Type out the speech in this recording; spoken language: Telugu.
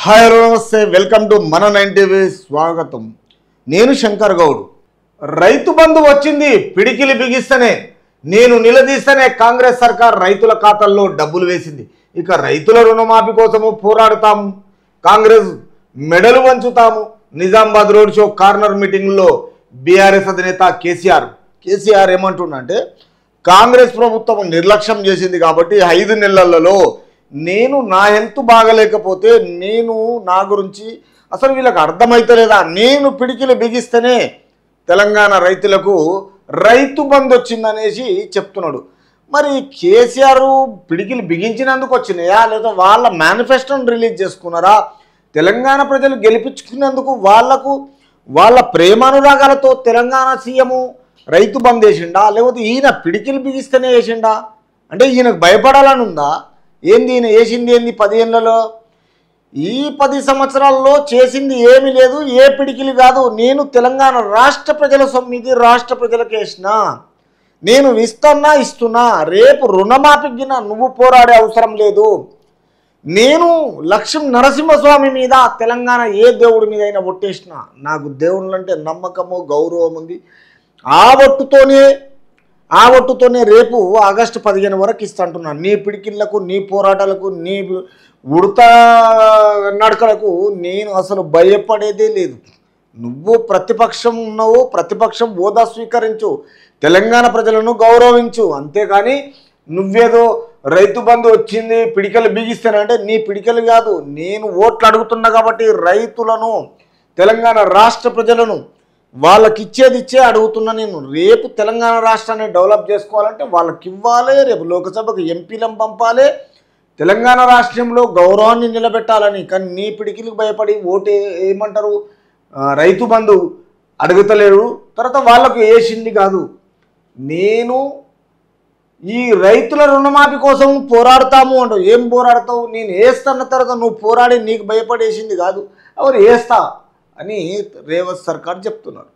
హాయ్ హలో నమస్తే వెల్కమ్ టు మన 90 స్వాగతం. నేను శంకర్ గౌడ్. రైతు బంధు వచ్చింది, పిడికిలి బిగిస్తేనే నేను నిలదీస్తేనే కాంగ్రెస్ సర్కార్ రైతుల ఖాతాల్లో డబ్బులు వేసింది. ఇక రైతుల రుణమాఫీ కోసము పోరాడుతాము, కాంగ్రెస్ మెడలు వంచుతాము. నిజామాబాద్ రోడ్ షో కార్నర్ మీటింగ్లో బీఆర్ఎస్ అధినేత కేసీఆర్ ఏమంటుండంటే, కాంగ్రెస్ ప్రభుత్వం నిర్లక్ష్యం చేసింది కాబట్టి 5 నెలలలో నేను నా హెల్త్ బాగలేకపోతే నేను నా గురించి అసలు వీళ్ళకి అర్థమైతలేదా, నేను పిడికిలు బిగిస్తేనే తెలంగాణ రైతులకు రైతు బంధు వచ్చిందనేసి చెప్తున్నాడు. మరి కేసీఆర్ పిడికిలు బిగించినందుకు వచ్చినాయా లేదా వాళ్ళ మేనిఫెస్టోని రిలీజ్ చేసుకున్నారా? తెలంగాణ ప్రజలు గెలిపించుకునేందుకు వాళ్లకు వాళ్ళ ప్రేమానురాగాలతో తెలంగాణ సీఎం రైతు బంద్ వేసిండా, లేకపోతే ఈయన పిడికిలు బిగిస్తేనే వేసిండా? అంటే ఈయనకు భయపడాలని ఉందా? ఏంది ఈయన వేసింది ఏంది 10 ఏళ్లలో? ఈ 10 సంవత్సరాల్లో చేసింది ఏమీ లేదు, ఏ పిడికిలు కాదు. నేను తెలంగాణ రాష్ట్ర ప్రజల సొమ్మిది రాష్ట్ర ప్రజలకు వేసిన, నేను ఇస్తున్నా. రేపు రుణమాఫీకి నువ్వు పోరాడే అవసరం లేదు. నేను లక్ష్మీ నరసింహస్వామి మీద తెలంగాణ ఏ దేవుడి మీద అయినా ఒట్టేసిన, నాకు దేవుళ్ళంటే నమ్మకము గౌరవం ఉంది. ఆ ఒట్టుతోనే రేపు ఆగస్టు 15 వరకు ఇస్తాంటున్నాను. నీ పిడికిళ్లకు, నీ పోరాటాలకు, నీ ఉడత నడకలకు నేను అసలు భయపడేదే లేదు. నువ్వు ప్రతిపక్షం ఉన్నావు, ప్రతిపక్షం హోదా స్వీకరించు, తెలంగాణ ప్రజలను గౌరవించు. అంతేకాని నువ్వేదో రైతు బంధు వచ్చింది పిడికలు బిగిస్తానంటే నీ పిడికలు కాదు. నేను ఓట్లు అడుగుతున్నా కాబట్టి రైతులను, తెలంగాణ రాష్ట్ర ప్రజలను వాళ్ళకి ఇచ్చే అడుగుతున్నా. నేను రేపు తెలంగాణ రాష్ట్రాన్ని డెవలప్ చేసుకోవాలంటే వాళ్ళకి ఇవ్వాలి, రేపు లోక్సభకు ఎంపీలను పంపాలి, తెలంగాణ రాష్ట్రంలో గౌరవాన్ని నిలబెట్టాలని. కానీ నీ పిడికిలకు భయపడి ఓటే ఏమంటారు రైతు బంధు అడుగుతలేడు, తర్వాత వాళ్ళకు వేసింది కాదు. నేను ఈ రైతుల రుణమాఫీ కోసం పోరాడుతాము అంటావు. ఏం పోరాడతావు? నేను వేస్తున్న తర్వాత నువ్వు పోరాడి నీకు భయపడేసింది కాదు, ఎవరు వేస్తా అని రేవంత్ సర్కార్ చెప్తున్నారు.